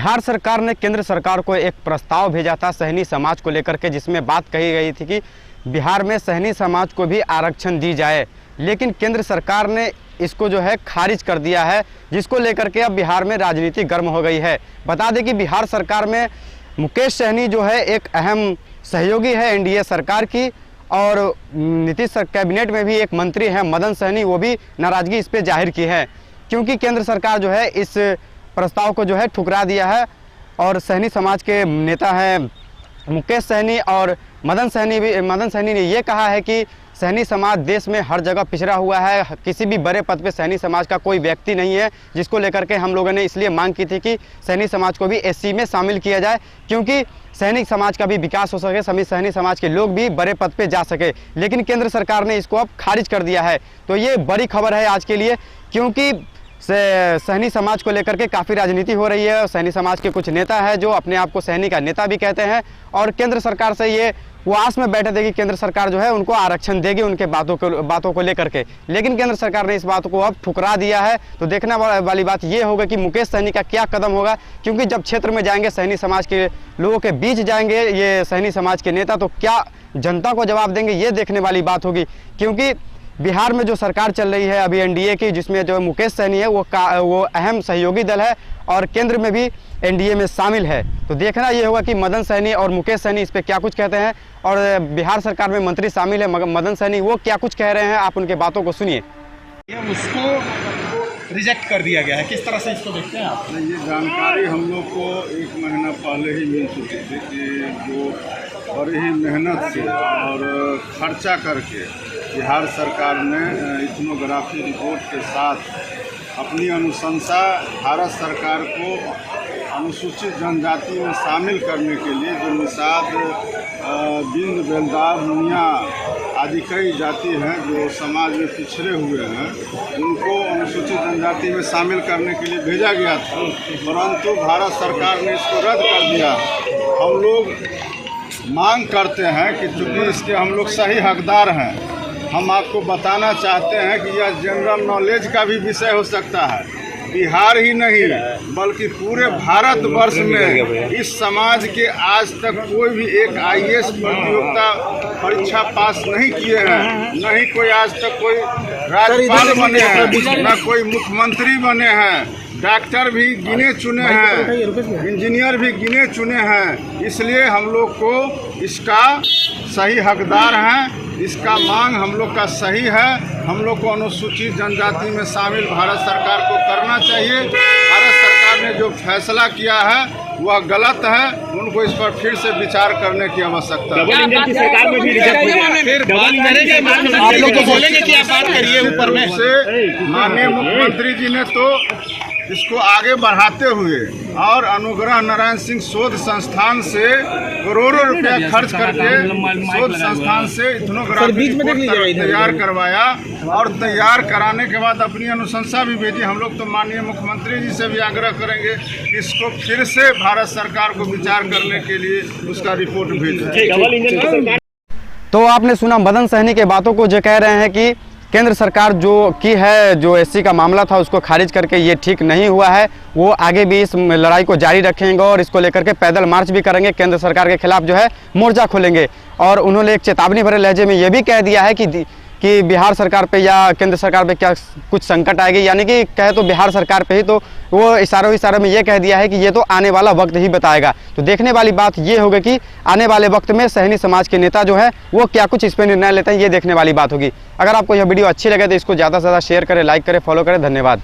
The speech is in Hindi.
बिहार सरकार ने केंद्र सरकार को एक प्रस्ताव भेजा था सहनी समाज को लेकर के, जिसमें बात कही गई थी कि बिहार में सहनी समाज को भी आरक्षण दी जाए, लेकिन केंद्र सरकार ने इसको जो है खारिज कर दिया है, जिसको लेकर के अब बिहार में राजनीति गर्म हो गई है। बता दें कि बिहार सरकार में मुकेश सहनी जो है एक अहम सहयोगी है एनडीए सरकार की, और नीतीश कैबिनेट में भी एक मंत्री है मदन सहनी, वो भी नाराज़गी इस पर जाहिर की है, क्योंकि केंद्र सरकार जो है इस प्रस्ताव को जो है ठुकरा दिया है। और सहनी समाज के नेता हैं मुकेश सहनी और मदन सहनी ने ये कहा है कि सहनी समाज देश में हर जगह पिछड़ा हुआ है, किसी भी बड़े पद पे सहनी समाज का कोई व्यक्ति नहीं है, जिसको लेकर के हम लोगों ने इसलिए मांग की थी कि सहनी समाज को भी एससी में शामिल किया जाए, क्योंकि सैनिक समाज का भी विकास हो सके, सभी सहनी समाज के लोग भी बड़े पद पे जा सके। लेकिन केंद्र सरकार ने इसको अब खारिज कर दिया है। तो ये बड़ी खबर है आज के लिए, क्योंकि सहनी समाज को लेकर के काफ़ी राजनीति हो रही है। सहनी समाज के कुछ नेता हैं जो अपने आप को सहनी का नेता भी कहते हैं, और केंद्र सरकार से ये वो आस में बैठे थे कि केंद्र सरकार जो है उनको आरक्षण देगी उनके बातों को लेकर के, लेकिन केंद्र सरकार ने इस बात को अब ठुकरा दिया है। तो देखने वाली बात ये होगा कि मुकेश सहनी का क्या कदम होगा, क्योंकि जब क्षेत्र में जाएंगे सहनी समाज के लोगों के बीच जाएंगे ये सहनी समाज के नेता, तो क्या जनता को जवाब देंगे, ये देखने वाली बात होगी। क्योंकि बिहार में जो सरकार चल रही है अभी एनडीए की, जिसमें जो मुकेश सहनी है वो अहम सहयोगी दल है, और केंद्र में भी एनडीए में शामिल है। तो देखना ये होगा कि मदन सहनी और मुकेश सहनी इस पर क्या कुछ कहते हैं, और बिहार सरकार में मंत्री शामिल है मदन सहनी, वो क्या कुछ कह रहे हैं, आप उनके बातों को सुनिए। उसको रिजेक्ट कर दिया गया है, किस तरह से इसको देखते हैं आप? ये जानकारी हम लोग को 1 महीना पहले ही मिल चुकी थी कि जो बड़ी ही मेहनत से और खर्चा करके बिहार सरकार ने इथनोग्राफी रिपोर्ट के साथ अपनी अनुशंसा भारत सरकार को अनुसूचित जनजाति में शामिल करने के लिए, जो निषाद, बिंद, बेलदार, मुनिया आदि कई जाति हैं जो समाज में पिछड़े हुए हैं, उनको अनुसूचित जनजाति में शामिल करने के लिए भेजा गया था, परंतु भारत सरकार ने इसको रद्द कर दिया। हम लोग मांग करते हैं कि चूँकि इसके हम लोग सही हकदार हैं, हम आपको बताना चाहते हैं कि यह जनरल नॉलेज का भी विषय हो सकता है। बिहार ही नहीं बल्कि पूरे भारतवर्ष में इस समाज के आज तक कोई भी एक आईएएस प्रतियोगिता परीक्षा पास नहीं किए हैं, न ही कोई आज तक कोई राज्यपाल बने हैं, न कोई मुख्यमंत्री बने हैं, डॉक्टर भी गिने चुने हैं, इंजीनियर भी गिने चुने हैं। इसलिए हम लोग को इसका सही हकदार हैं, इसका मांग हम लोग का सही है। हम लोग को अनुसूचित जनजाति में शामिल भारत सरकार को करना चाहिए। भारत सरकार ने जो फैसला किया है वह गलत है, उनको इस पर फिर से विचार करने की आवश्यकता है। आप लोग तो बोलेंगे कि आप बात करिए ऊपर में से माननीय मुख्यमंत्री जी ने तो इसको आगे बढ़ाते हुए और अनुग्रह नारायण सिंह शोध संस्थान से करोड़ों रुपया खर्च करके शोध संस्थान से इथनोग्राफी रिपोर्ट तैयार करवाया, और तैयार कराने के बाद अपनी अनुशंसा भी भेजी। हम लोग तो माननीय मुख्यमंत्री जी से भी आग्रह करेंगे कि इसको फिर से भारत सरकार को विचार करने के लिए उसका रिपोर्ट भेजें। तो आपने सुना मदन सहनी के बातों को, जो कह रहे हैं कि केंद्र सरकार जो की है, जो एससी का मामला था उसको खारिज करके ये ठीक नहीं हुआ है, वो आगे भी इस लड़ाई को जारी रखेंगे और इसको लेकर के पैदल मार्च भी करेंगे, केंद्र सरकार के खिलाफ जो है मोर्चा खोलेंगे। और उन्होंने एक चेतावनी भरे लहजे में ये भी कह दिया है कि बिहार सरकार पे या केंद्र सरकार पे क्या कुछ संकट आएगी, यानी कि कहे तो बिहार सरकार पे ही, तो वो इशारों में ये कह दिया है कि ये तो आने वाला वक्त ही बताएगा। तो देखने वाली बात ये होगी कि आने वाले वक्त में सहनी समाज के नेता जो है वो क्या कुछ इस पर निर्णय लेते हैं, ये देखने वाली बात होगी। अगर आपको यह वीडियो अच्छी लगे तो इसको ज़्यादा से ज़्यादा शेयर करें, लाइक करें, फॉलो करें। धन्यवाद।